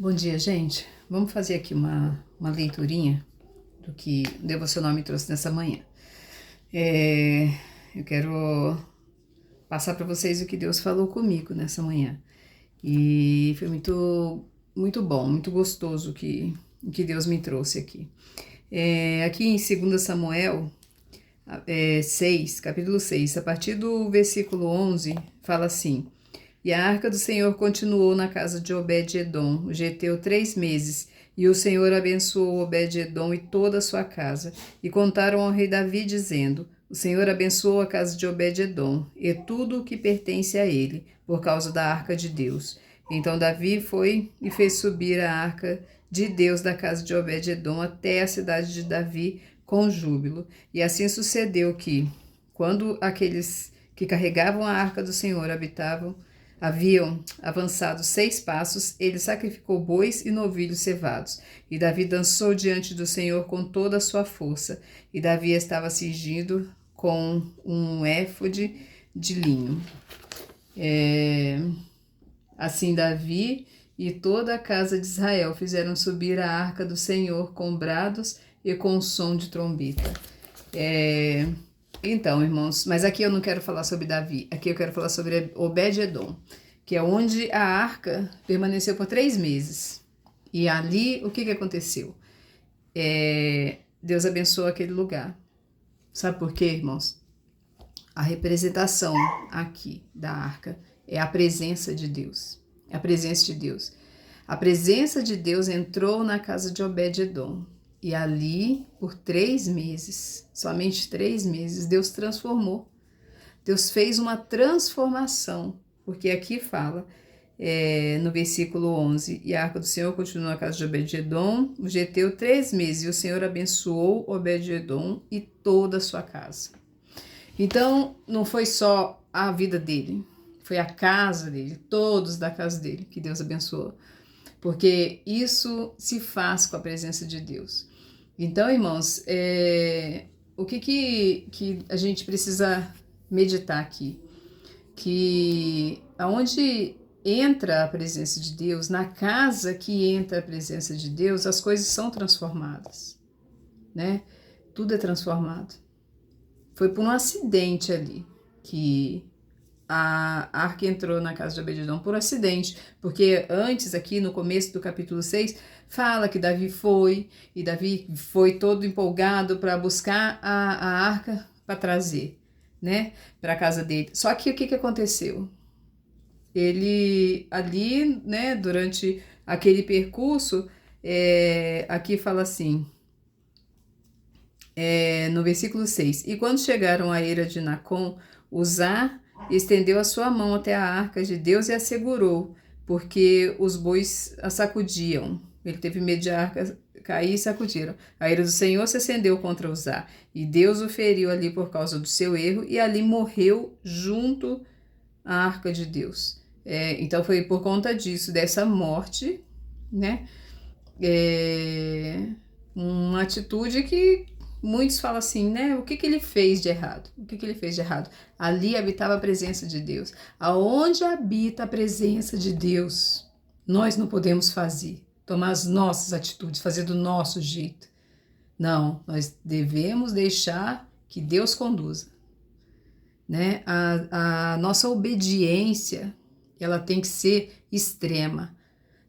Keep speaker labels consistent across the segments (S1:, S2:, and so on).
S1: Bom dia, gente. Vamos fazer aqui uma leiturinha do que o devocional me trouxe nessa manhã. Eu quero passar para vocês o que Deus falou comigo nessa manhã. E foi muito bom, muito gostoso o que Deus me trouxe aqui. Aqui em 2 Samuel 6, capítulo 6, a partir do versículo 11, fala assim: E a arca do Senhor continuou na casa de Obed-edom, o geteu, 3 meses, e o Senhor abençoou Obed-edom e toda a sua casa. E contaram ao rei Davi, dizendo: O Senhor abençoou a casa de Obed-edom e tudo o que pertence a ele, por causa da arca de Deus. Então Davi foi e fez subir a arca de Deus da casa de Obed-edom até a cidade de Davi com júbilo. E assim sucedeu que, quando aqueles que carregavam a arca do Senhor haviam avançado 6 passos, ele sacrificou bois e novilhos cevados. E Davi dançou diante do Senhor com toda a sua força. E Davi estava cingido com um éfode de linho. Assim Davi e toda a casa de Israel fizeram subir a arca do Senhor com brados e com som de trombeta. Então, irmãos, mas aqui eu não quero falar sobre Davi, aqui eu quero falar sobre Obed-edom, que é onde a arca permaneceu por 3 meses. E ali, o que aconteceu? Deus abençoou aquele lugar. Sabe por quê, irmãos? A representação aqui da arca é a presença de Deus. É a presença de Deus. A presença de Deus entrou na casa de Obed-edom. E ali, por 3 meses, somente 3 meses, Deus transformou. Deus fez uma transformação. Porque aqui fala, no versículo 11, e a arca do Senhor continuou na casa de Obed-edom, o geteu, 3 meses, e o Senhor abençoou Obed-edom e toda a sua casa. Então, não foi só a vida dele, foi a casa dele, todos da casa dele que Deus abençoou. Porque isso se faz com a presença de Deus. Então, irmãos, o que a gente precisa meditar aqui? Que aonde entra a presença de Deus, na casa que entra a presença de Deus, as coisas são transformadas, né? Tudo é transformado. Foi por um acidente ali que a arca entrou na casa de Obed-edom, por acidente, porque antes, aqui no começo do capítulo 6, fala que Davi foi todo empolgado para buscar a arca para trazer, né, para a casa dele. Só que o que aconteceu? Ele ali, né, durante aquele percurso, aqui fala assim, no versículo 6, e quando chegaram à eira de Nacon, Uzá estendeu a sua mão até a arca de Deus e a segurou, porque os bois a sacudiam. Ele teve medo de a arca cair e sacudiram. A ira do Senhor se acendeu contra Uzá, e Deus o feriu ali por causa do seu erro, e ali morreu junto à arca de Deus. Então foi por conta disso, dessa morte, né? Uma atitude que muitos falam assim, né? O que ele fez de errado? O que ele fez de errado? Ali habitava a presença de Deus. Aonde habita a presença de Deus, nós não podemos tomar as nossas atitudes, fazer do nosso jeito. Não, nós devemos deixar que Deus conduza, né? A nossa obediência, ela tem que ser extrema.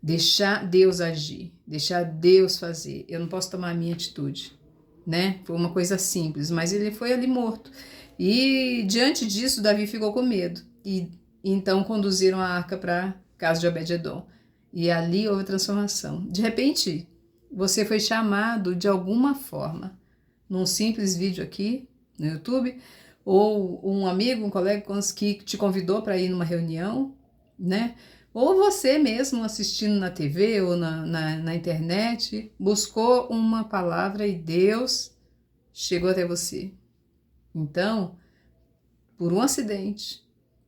S1: Deixar Deus agir, deixar Deus fazer. Eu não posso tomar a minha atitude, né? Foi uma coisa simples, mas ele foi ali morto. E diante disso, Davi ficou com medo. E então conduziram a arca para a casa de Obed-edom. E ali houve transformação. De repente, você foi chamado de alguma forma, num simples vídeo aqui no YouTube, ou um amigo, um colega que te convidou para ir numa reunião, né? Ou você mesmo assistindo na TV ou na internet, buscou uma palavra e Deus chegou até você. Então, por um acidente,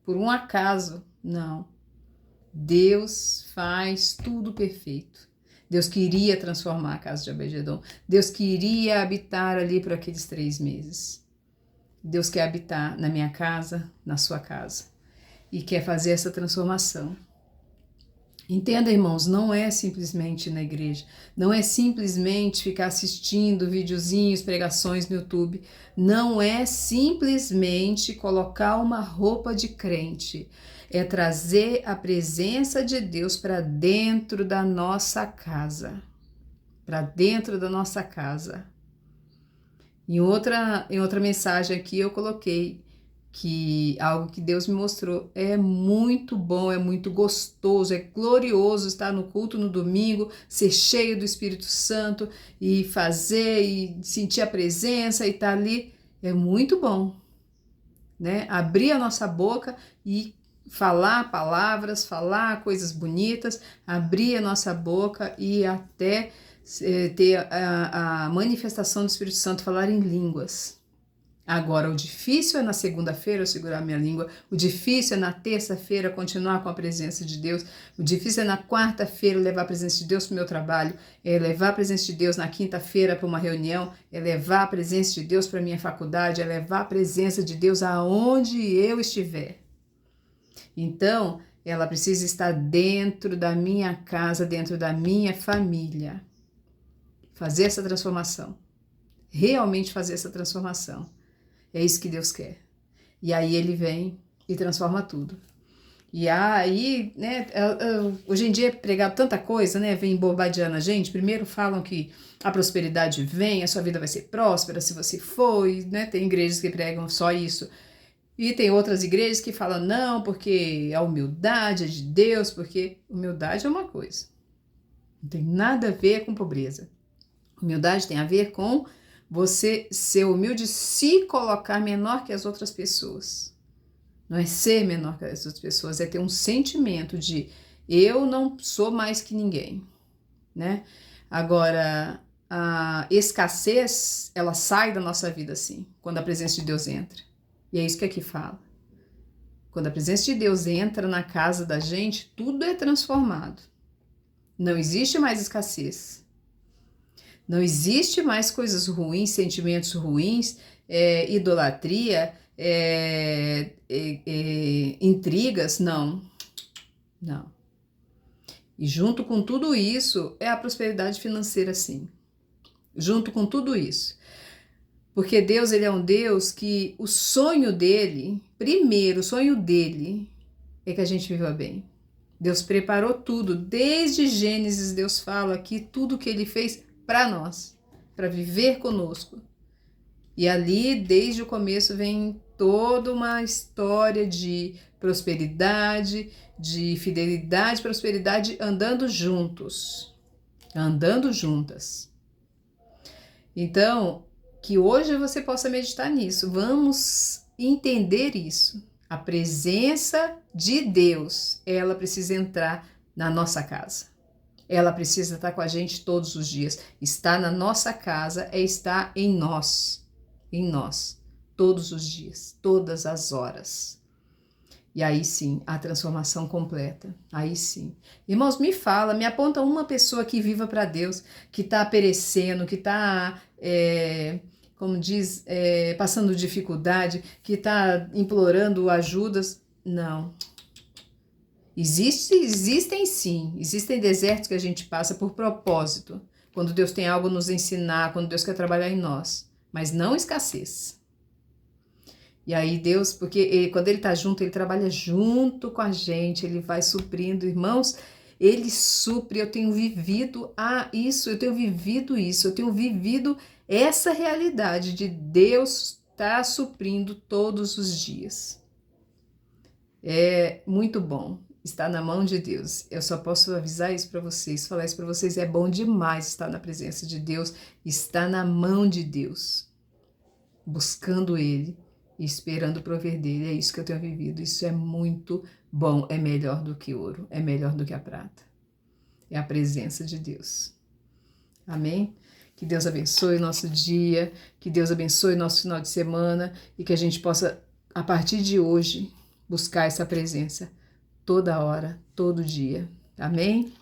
S1: por um acaso, não. Deus faz tudo perfeito. Deus queria transformar a casa de Obed-edom. Deus queria habitar ali por aqueles 3 meses. Deus quer habitar na minha casa, na sua casa. E quer fazer essa transformação. Entenda, irmãos, não é simplesmente ir na igreja, não é simplesmente ficar assistindo videozinhos, pregações no YouTube, não é simplesmente colocar uma roupa de crente, é trazer a presença de Deus para dentro da nossa casa, para dentro da nossa casa. Em outra mensagem aqui eu coloquei que algo que Deus me mostrou é muito bom, é muito gostoso, é glorioso estar no culto no domingo, ser cheio do Espírito Santo e fazer e sentir a presença e estar ali, é muito bom, né? Abrir a nossa boca e falar palavras, falar coisas bonitas, abrir a nossa boca e até ter a manifestação do Espírito Santo, falar em línguas. Agora, o difícil é na segunda-feira eu segurar minha língua, o difícil é na terça-feira continuar com a presença de Deus, o difícil é na quarta-feira levar a presença de Deus para o meu trabalho, é levar a presença de Deus na quinta-feira para uma reunião, é levar a presença de Deus para a minha faculdade, é levar a presença de Deus aonde eu estiver. Então, ela precisa estar dentro da minha casa, dentro da minha família. Fazer essa transformação. Realmente fazer essa transformação. É isso que Deus quer. E aí ele vem e transforma tudo. E aí, né, hoje em dia é pregado tanta coisa, né, vem bombardeando a gente. Primeiro falam que a prosperidade vem, a sua vida vai ser próspera se você for, né, tem igrejas que pregam só isso. E tem outras igrejas que falam não, porque a humildade é de Deus, porque humildade é uma coisa. Não tem nada a ver com pobreza. Humildade tem a ver com você ser humilde, se colocar menor que as outras pessoas. Não é ser menor que as outras pessoas, é ter um sentimento de eu não sou mais que ninguém, né? Agora, a escassez, ela sai da nossa vida assim, quando a presença de Deus entra. E é isso que aqui fala. Quando a presença de Deus entra na casa da gente, tudo é transformado. Não existe mais escassez. Não existe mais coisas ruins, sentimentos ruins, idolatria, intrigas, não. Não. E junto com tudo isso é a prosperidade financeira, sim. Junto com tudo isso. Porque Deus, ele é um Deus que o sonho dele, primeiro, o sonho dele é que a gente viva bem. Deus preparou tudo, desde Gênesis Deus fala aqui tudo que ele fez para nós, para viver conosco. E ali, desde o começo, vem toda uma história de prosperidade, de fidelidade, prosperidade andando juntos, andando juntas. Então, que hoje você possa meditar nisso. Vamos entender isso. A presença de Deus, ela precisa entrar na nossa casa. Ela precisa estar com a gente todos os dias. Estar na nossa casa é estar em nós, todos os dias, todas as horas. E aí sim, a transformação completa, aí sim. Irmãos, me aponta uma pessoa que viva para Deus, que está perecendo, que está, como diz, passando dificuldade, que está implorando ajudas. Não. Existem sim, existem desertos que a gente passa por propósito, quando Deus tem algo a nos ensinar, quando Deus quer trabalhar em nós, mas não escassez. E aí Deus, porque quando Ele está junto, Ele trabalha junto com a gente, Ele vai suprindo, irmãos, Ele supre, eu tenho vivido isso, eu tenho vivido essa realidade de Deus estar suprindo todos os dias. É muito bom. Está na mão de Deus. Eu só posso avisar isso para vocês, falar isso para vocês. É bom demais estar na presença de Deus, estar na mão de Deus, buscando Ele e esperando o prover dele. É isso que eu tenho vivido. Isso é muito bom. É melhor do que ouro, é melhor do que a prata. É a presença de Deus. Amém? Que Deus abençoe o nosso dia, que Deus abençoe o nosso final de semana e que a gente possa, a partir de hoje, buscar essa presença toda hora, todo dia. Amém?